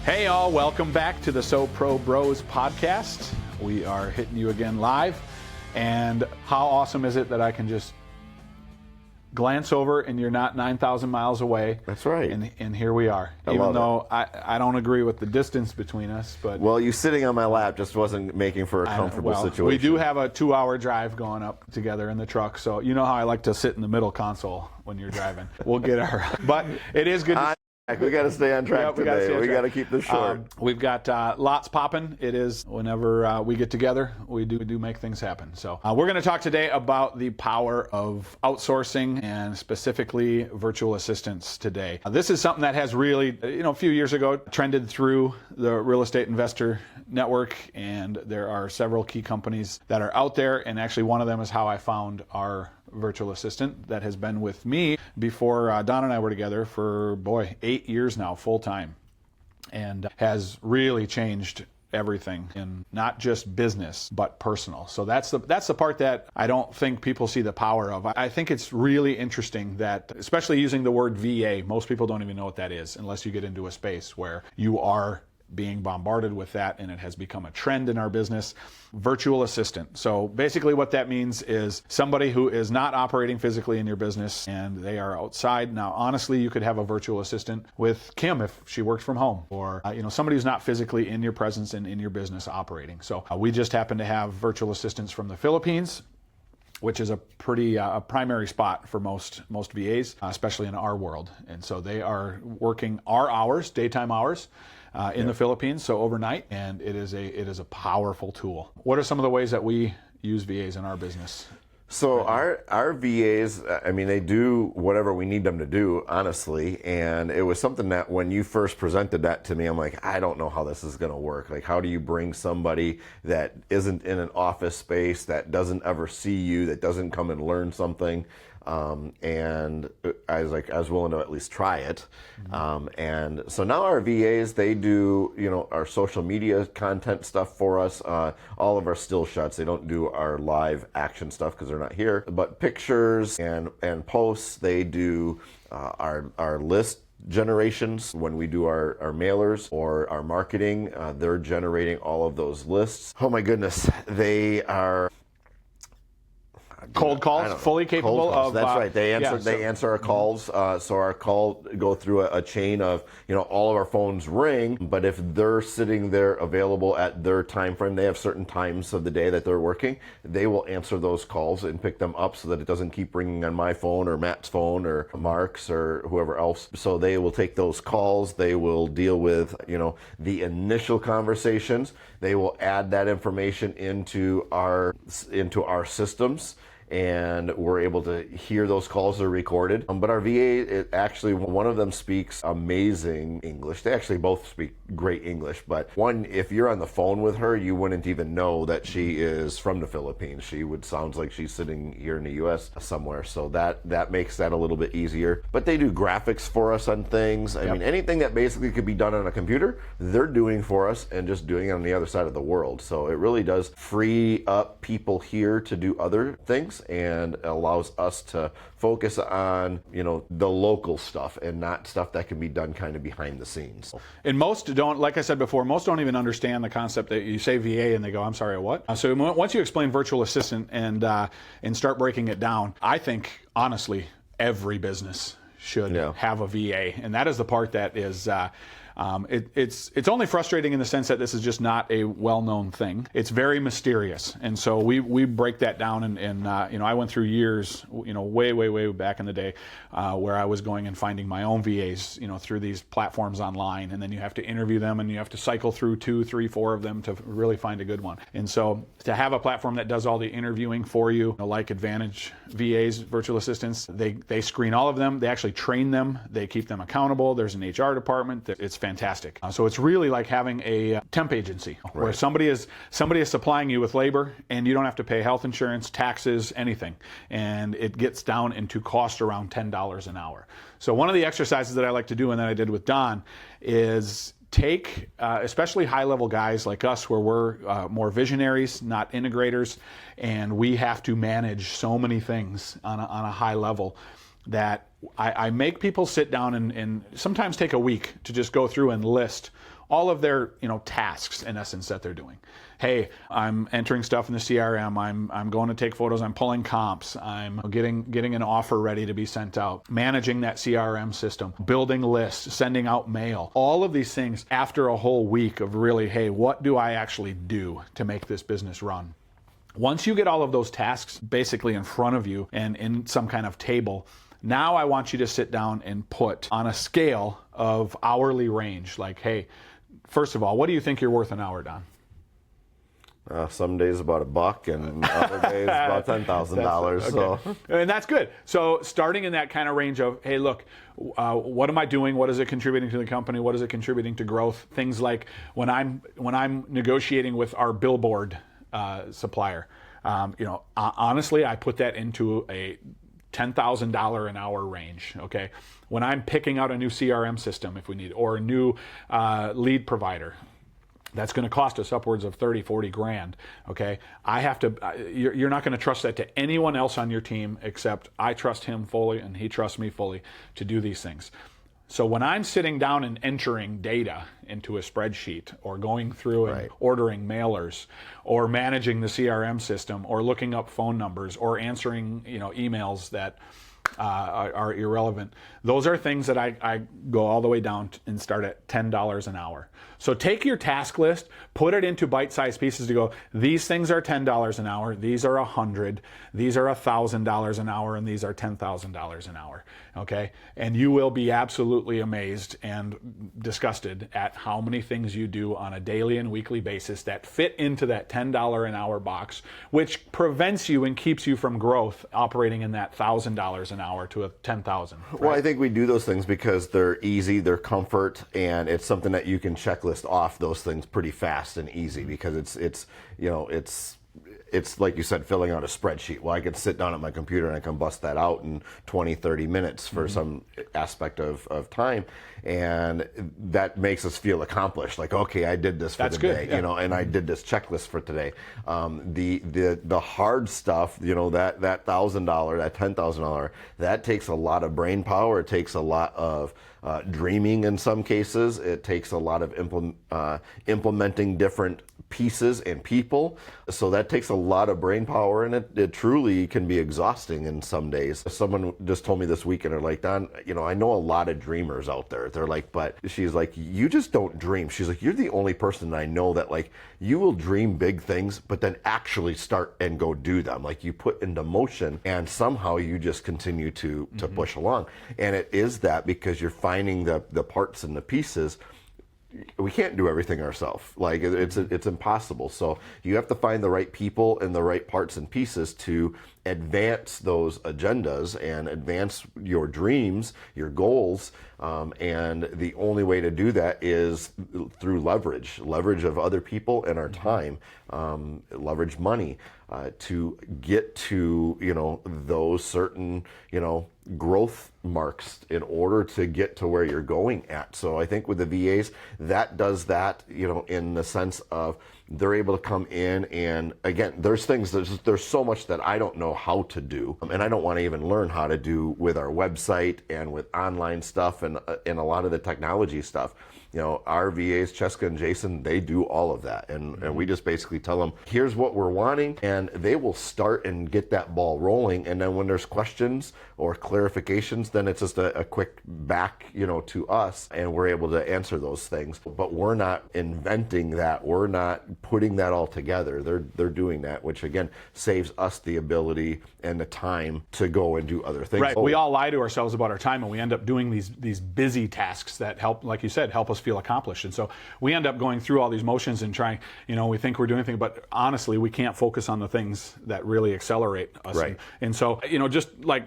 Hey all, welcome back to the SoPro Bros podcast. We are hitting you again live, and how awesome is it that I can just glance over and you're not 9,000 miles away. That's right. And here we are. Even though I don't agree with the distance between us, but well, you sitting on my lap just wasn't making for a comfortable situation. We do have a 2-hour drive going up together in the truck, so you know how I like to sit in the middle console when you're driving. We'll get our, but it is good. We got to stay on track today. We got to keep this short. We've got lots popping. It is whenever we get together, we do make things happen. So we're going to talk today about the power of outsourcing and specifically virtual assistants today. This is something that has really, a few years ago trended through the real estate investor network, and there are several key companies that are out there, and actually one of them is how I found our virtual assistant that has been with me before Don and I were together for 8 years now, full time, and has really changed everything in not just business but personal. So that's the part that I don't think people see the power of. I think it's really interesting that, especially using the word VA, most people don't even know what that is unless you get into a space where you are being bombarded with that, and it has become a trend in our business. Virtual assistant. So basically what that means is somebody who is not operating physically in your business and they are outside. Now, honestly, you could have a virtual assistant with Kim if she worked from home, or somebody who's not physically in your presence and in your business operating. So we just happen to have virtual assistants from the Philippines, which is a pretty primary spot for most VAs, especially in our world. And so they are working our hours, daytime hours, in the Philippines, so overnight, and it is a powerful tool. What are some of the ways that we use VAs in our business? So our VAs, they do whatever we need them to do, honestly. And it was something that when you first presented that to me, I'm like, I don't know how this is going to work. Like, how do you bring somebody that isn't in an office space, that doesn't ever see you, that doesn't come and learn something? And I was willing to at least try it. And so now our VAs, they do, our social media content stuff for us, all of our still shots. They don't do our live action stuff because they're not here, but pictures and posts. They do our list generations when we do our mailers or our marketing. They're generating all of those lists. Oh my goodness, they are cold calls, fully capable of. That's right. They answer our calls. So our call go through a chain of, all of our phones ring. But if they're sitting there available at their time frame, they have certain times of the day that they're working. They will answer those calls and pick them up so that it doesn't keep ringing on my phone or Matt's phone or Mark's or whoever else. So they will take those calls. They will deal with, the initial conversations. They will add that information into our systems, and we're able to hear those calls are recorded. But our VA, actually, one of them speaks amazing English. They actually both speak great English, but one, if you're on the phone with her, you wouldn't even know that she is from the Philippines. She sounds like she's sitting here in the U.S. somewhere, so that makes that a little bit easier. But they do graphics for us on things. I mean, anything that basically could be done on a computer, they're doing for us and just doing it on the other side of the world. So it really does free up people here to do other things, and allows us to focus on, the local stuff and not stuff that can be done kind of behind the scenes. And most don't, like I said before, most don't even understand the concept that you say VA and they go, I'm sorry, what? So once you explain virtual assistant and start breaking it down, I think, honestly, every business should have a VA. And that is the part that is... it's only frustrating in the sense that this is just not a well-known thing. It's very mysterious, and so we break that down. And I went through years, way back in the day, where I was going and finding my own VAs, through these platforms online, and then you have to interview them, and you have to cycle through 2, 3, 4 of them to really find a good one. And so to have a platform that does all the interviewing for you, like Advantage VAs, virtual assistants, they screen all of them. They actually train them. They keep them accountable. There's an HR department. It's fantastic. So it's really like having a temp agency where somebody is supplying you with labor, and you don't have to pay health insurance, taxes, anything. And it gets down into cost around $10 an hour. So one of the exercises that I like to do, and that I did with Don, is take, especially high-level guys like us, where we're more visionaries, not integrators, and we have to manage so many things on a high level. that I make people sit down and sometimes take a week to just go through and list all of their tasks in essence that they're doing. Hey, I'm entering stuff in the CRM. I'm going to take photos. I'm pulling comps. I'm getting an offer ready to be sent out. Managing that CRM system, building lists, sending out mail. All of these things after a whole week of really, hey, what do I actually do to make this business run? Once you get all of those tasks basically in front of you and in some kind of table, now I want you to sit down and put on a scale of hourly range. Like, hey, first of all, what do you think you're worth an hour, Don? Some days about $1, and other days about $10,000. Okay. So, and that's good. So starting in that kind of range of, hey, look, what am I doing? What is it contributing to the company? What is it contributing to growth? Things like when I'm negotiating with our billboard supplier, honestly, I put that into a $10,000 an hour range. Okay, when I'm picking out a new CRM system, if we need, or a new lead provider, that's going to cost us upwards of 30, 40 grand. Okay, I have to. You're not going to trust that to anyone else on your team except I trust him fully and he trusts me fully to do these things. So when I'm sitting down and entering data into a spreadsheet, or going through and ordering mailers, or managing the CRM system, or looking up phone numbers, or answering emails that are irrelevant, those are things that I go all the way down and start at $10 an hour. So take your task list, put it into bite-sized pieces to go, these things are $10 an hour, these are $100, these are $1,000 an hour, and these are $10,000 an hour. Okay? And you will be absolutely amazed and disgusted at how many things you do on a daily and weekly basis that fit into that $10 an hour box, which prevents you and keeps you from growth operating in that $1,000 an hour to a $10,000. Right? Well, I think we do those things because they're easy, they're comfort, and it's something that you can checklist off those things pretty fast and easy, because it's like you said, filling out a spreadsheet. Well, I could sit down at my computer and I can bust that out in 20, 30 minutes for some aspect of time. And that makes us feel accomplished. Like, okay, I did this for the day, and I did this checklist for today. The hard stuff, that $1,000, that $10,000, that takes a lot of brain power. It takes a lot of dreaming in some cases. It takes a lot of implementing different pieces and people. So that takes a lot of brain power, and it truly can be exhausting in some days. Someone just told me this weekend, they're like, Don, I know a lot of dreamers out there. They're like, but she's like, you just don't dream. She's like, you're the only person I know that, like, you will dream big things, but then actually start and go do them. Like, you put into motion, and somehow you just continue to push along. And it is that because you're finding the parts and the pieces. We can't do everything ourselves. Like, it's impossible. So you have to find the right people and the right parts and pieces to advance those agendas and advance your dreams, your goals. And the only way to do that is through leverage of other people and our time, leverage money to get to, those certain, growth marks in order to get to where you're going at. So I think with the VAs, that does that, in the sense of they're able to come in, and again, there's so much that I don't know how to do, and I don't want to even learn how to do with our website and with online stuff and a lot of the technology stuff. Our VAs, Cheska and Jason, they do all of that, and we just basically tell them, here's what we're wanting, and they will start and get that ball rolling. And then when there's questions or clarifications, then it's just a quick back, to us, and we're able to answer those things. But we're not inventing that. We're not putting that all together. They're doing that, which again saves us the ability and the time to go and do other things. Right. We all lie to ourselves about our time, and we end up doing these busy tasks that help, like you said, help us feel accomplished. And so we end up going through all these motions and trying, we think we're doing things, but honestly, we can't focus on the things that really accelerate us. Right. And so, just like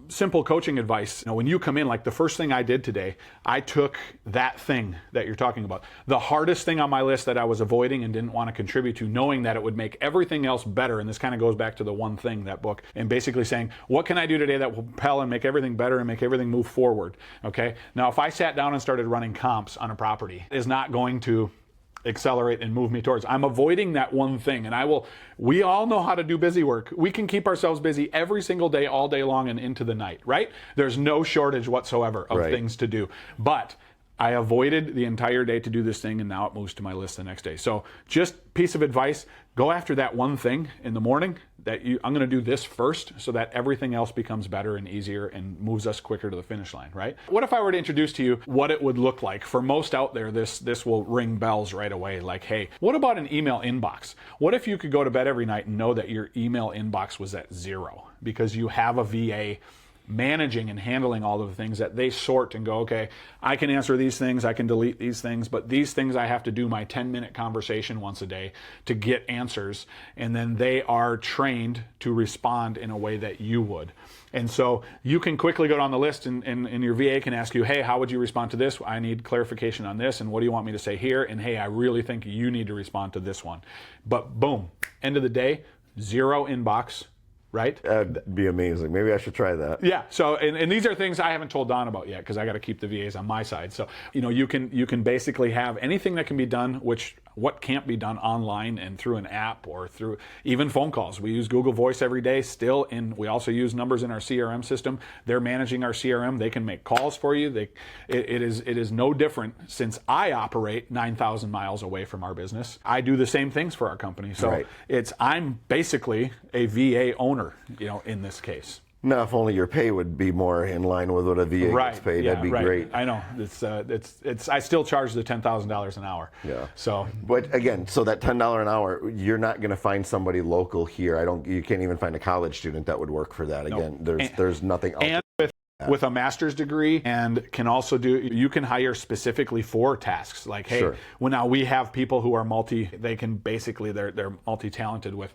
simple coaching advice, when you come in, like the first thing I did today, I took that thing that you're talking about, the hardest thing on my list that I was avoiding and didn't want to contribute to, knowing that it would make everything else better. And this kind of goes back to the one thing, that book, and basically saying, what can I do today that will propel and make everything better and make everything move forward? Okay. Now, if I sat down and started running comps on a property, is not going to accelerate and move me towards. I'm avoiding that one thing, and we all know how to do busy work. We can keep ourselves busy every single day, all day long and into the night, right? There's no shortage whatsoever of things to do. But I avoided the entire day to do this thing, and now it moves to my list the next day. So just piece of advice, go after that one thing in the morning that I'm going to do this first so that everything else becomes better and easier and moves us quicker to the finish line, right? What if I were to introduce to you what it would look like? For most out there, this will ring bells right away. Like, hey, what about an email inbox? What if you could go to bed every night and know that your email inbox was at 0 because you have a VA managing and handling all of the things that they sort and go, okay, I can answer these things, I can delete these things, but these things I have to do my 10-minute conversation once a day to get answers, and then they are trained to respond in a way that you would. And so you can quickly go down the list and your VA can ask you, hey, how would you respond to this? I need clarification on this, and what do you want me to say here? And hey, I really think you need to respond to this one. But boom, end of the day, 0 inbox, right? That'd be amazing. Maybe I should try that. Yeah. So, and these are things I haven't told Don about yet because I got to keep the VAs on my side. So, you can basically have anything that can be done, what can't be done online and through an app or through even phone calls. We use Google Voice every day still, and we also use numbers in our CRM system. They're managing our CRM. They can make calls for you. It is no different since I operate 9,000 miles away from our business. I do the same things for our company. So I'm basically a VA owner, in this case. Now, if only your pay would be more in line with what a VA gets paid, that'd be great. I know. It's. I still charge the $10,000 an hour. Yeah. So, but again, so that $10 an hour, you're not going to find somebody local here. You can't even find a college student that would work for that. Again, there's nothing else. With a master's degree, and you can hire specifically for tasks. Like, hey, well, now we have people who are they're multi-talented with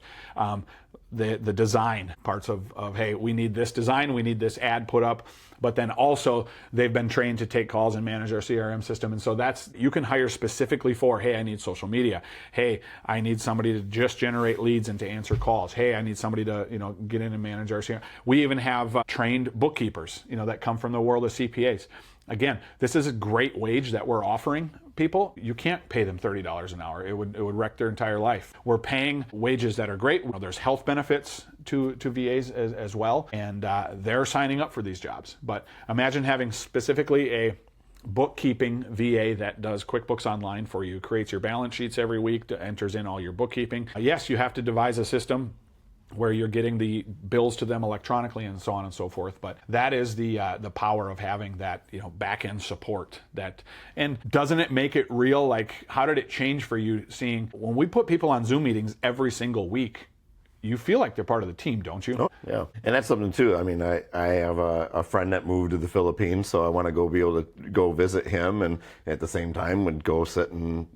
the design parts of hey, we need this design, we need this ad put up, but then also they've been trained to take calls and manage our CRM system. And so you can hire specifically for, hey, I need social media. Hey, I need somebody to just generate leads and to answer calls. Hey, I need somebody to, get in and manage our CRM. We even have trained bookkeepers, that come from the world of CPAs. Again, this is a great wage that we're offering people. You can't pay them $30 an hour. It would wreck their entire life. We're paying wages that are great. There's health benefits to VAs as well, and they're signing up for these jobs. But imagine having specifically a bookkeeping VA that does QuickBooks Online for you, creates your balance sheets every week, enters in all your bookkeeping. Yes, you have to devise a system where you're getting the bills to them electronically and so on and so forth. But that is the power of having that back-end support. And doesn't it make it real? Like, how did it change for you seeing when we put people on Zoom meetings every single week? You feel like they're part of the team, don't you? Oh, yeah. And that's something too. I mean, I have a friend that moved to the Philippines, so I want to be able to go visit him, and at the same time would go sit and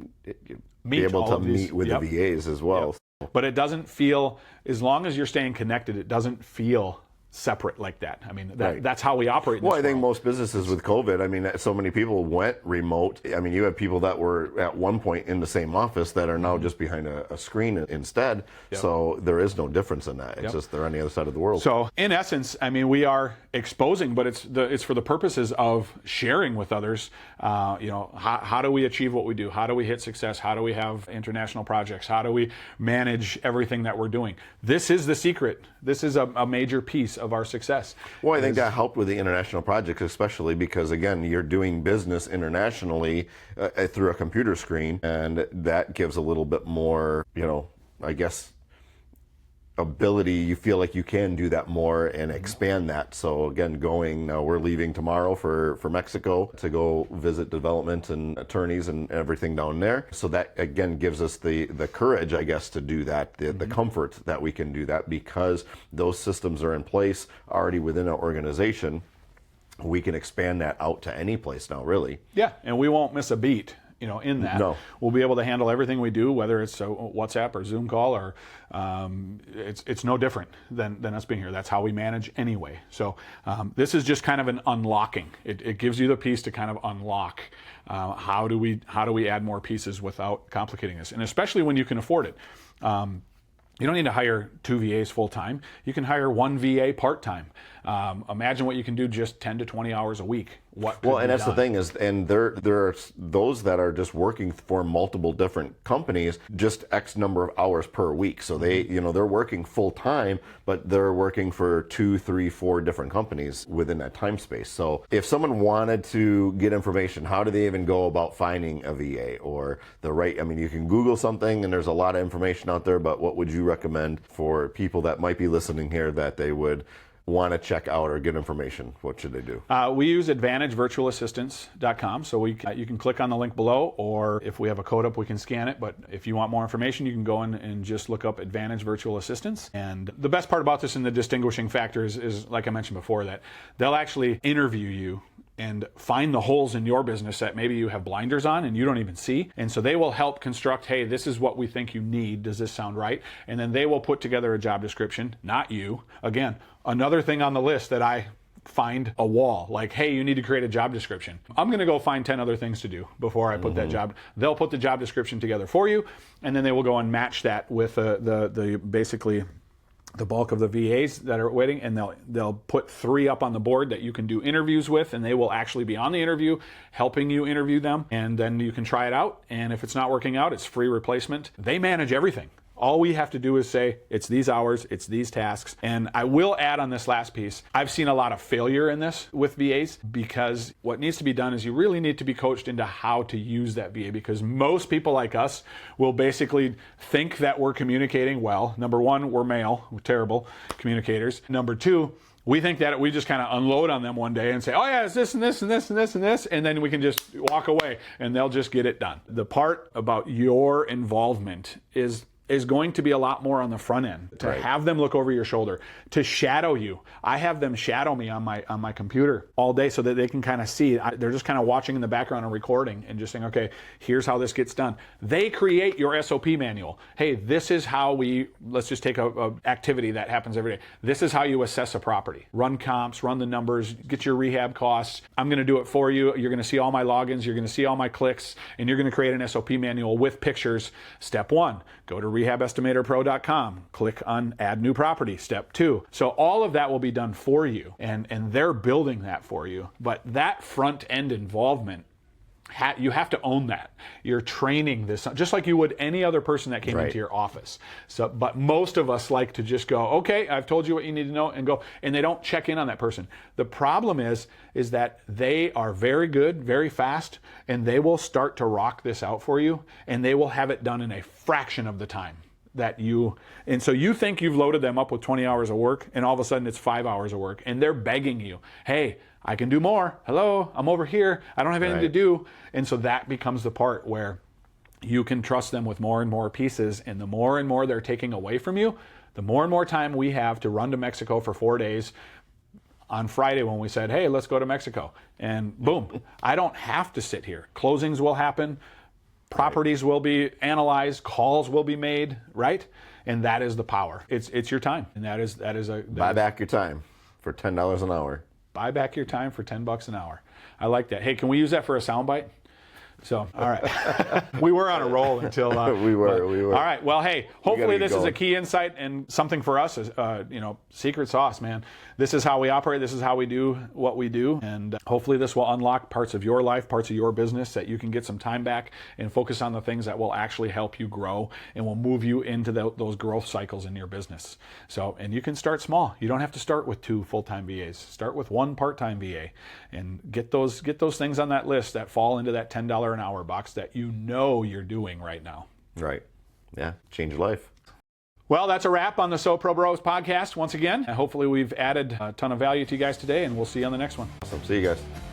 be able to meet with the VAs as well. But it doesn't feel, as long as you're staying connected, it doesn't feel separate like that. I mean, that's how we operate in this I think most businesses with COVID, I mean, so many people went remote. I mean, you have people that were at one point in the same office that are now just behind a screen instead. So there is no difference in that. It's just they're on the other side of the world. So in essence, I mean, we are exposing, but it's for the purposes of sharing with others. How do we achieve what we do? How do we hit success? How do we have international projects? How do we manage everything that we're doing? This is the secret. This is a major piece of our success. Well, I think that helped with the international projects, especially because, again, you're doing business internationally through a computer screen, and that gives a little bit more, I guess, ability. You feel like you can do that more and expand that. So again, we're leaving tomorrow for Mexico to go visit development and attorneys and everything down there. So that again gives us the courage, I guess, to do that, the comfort that we can do that because those systems are in place already within our organization. We can expand that out to any place now, really. Yeah, and we won't miss a beat. In that. No. We'll be able to handle everything we do, whether it's a WhatsApp or Zoom call, or it's no different than us being here. That's how we manage anyway. So this is just kind of an unlocking. It gives you the piece to kind of unlock. How do we add more pieces without complicating this? And especially when you can afford it. You don't need to hire 2 VAs full-time. You can hire 1 VA part-time. Imagine what you can do just 10 to 20 hours a week. what could Well, and be that's the done. thing is, and there are those that are just working for multiple different companies, just X number of hours per week. So they, they're working full time, but they're working for 2, 3, 4 different companies within that time space. So if someone wanted to get information, how do they even go about finding a VA or the right? I mean, you can Google something, and there's a lot of information out there. But what would you recommend for people that might be listening here that they would want to check out or get information? What should they do? We use AdvantageVirtualAssistance.com, so you can click on the link below, or if we have a code up, we can scan it. But if you want more information, you can go in and just look up Advantage Virtual Assistance. And the best part about this and the distinguishing factors is, like I mentioned before, that they'll actually interview you and find the holes in your business that maybe you have blinders on and you don't even see. And so they will help construct, hey, this is what we think you need. Does this sound right? And then they will put together a job description, not you. Again, another thing on the list that I find a wall, like, hey, you need to create a job description. I'm going to go find 10 other things to do before I put that job. They'll put the job description together for you, and then they will go and match that with the basically the bulk of the VAs that are waiting, and they'll put 3 up on the board that you can do interviews with, and they will actually be on the interview helping you interview them, and then you can try it out, and if it's not working out, it's free replacement. They manage everything. All we have to do is say, it's these hours, it's these tasks. And I will add on this last piece, I've seen a lot of failure in this with VAs, because what needs to be done is you really need to be coached into how to use that VA, because most people like us will basically think that we're communicating well. Number one, we're male, we're terrible communicators. Number two, we think that we just kind of unload on them one day and say, oh yeah, it's this and this and this and this and this, and then we can just walk away and they'll just get it done. The part about your involvement is going to be a lot more on the front end, to have them look over your shoulder, to shadow you. I have them shadow me on my computer all day so that they can kind of see. They're just kind of watching in the background and recording and just saying, okay, here's how this gets done. They create your SOP manual. Hey, this is how let's just take a activity that happens every day. This is how you assess a property. Run comps, run the numbers, get your rehab costs. I'm going to do it for you. You're going to see all my logins. You're going to see all my clicks, and you're going to create an SOP manual with pictures. Step 1, go to rehabestimatorpro.com, click on add new property. Step 2. So all of that will be done for you, and they're building that for you. But that front end involvement, you have to own that. You're training this just like you would any other person that came into your office. So, but most of us like to just go, okay, I've told you what you need to know, and go, and they don't check in on that person. The problem is that they are very good, very fast, and they will start to rock this out for you, and they will have it done in a fraction of the time that and so you think you've loaded them up with 20 hours of work, and all of a sudden it's 5 hours of work, and they're begging you, hey, I can do more. Hello, I'm over here. I don't have anything to do. And so that becomes the part where you can trust them with more and more pieces, and the more and more they're taking away from you, the more and more time we have to run to Mexico for 4 days. On Friday when we said, hey, let's go to Mexico, and boom, I don't have to sit here. Closings will happen. Properties will be analyzed, calls will be made, right? And that is the power. It's your time, and that is buy back your time for $10 an hour. Buy back your time for $10 an hour. I like that. Hey, can we use that for a soundbite? So, all right. We were on a roll until... we were. All right. Well, hey, hopefully this is a key insight and something for us, secret sauce, man. This is how we operate. This is how we do what we do. And hopefully this will unlock parts of your life, parts of your business that you can get some time back and focus on the things that will actually help you grow and will move you into those growth cycles in your business. So, and you can start small. You don't have to start with 2 full-time VAs. Start with 1 part-time VA and get those things on that list that fall into that $10 an hour box that you're doing right now. Right. Yeah. Change your life. Well, that's a wrap on the SoPro Bros podcast once again. Hopefully we've added a ton of value to you guys today, and we'll see you on the next one. Awesome. See you guys.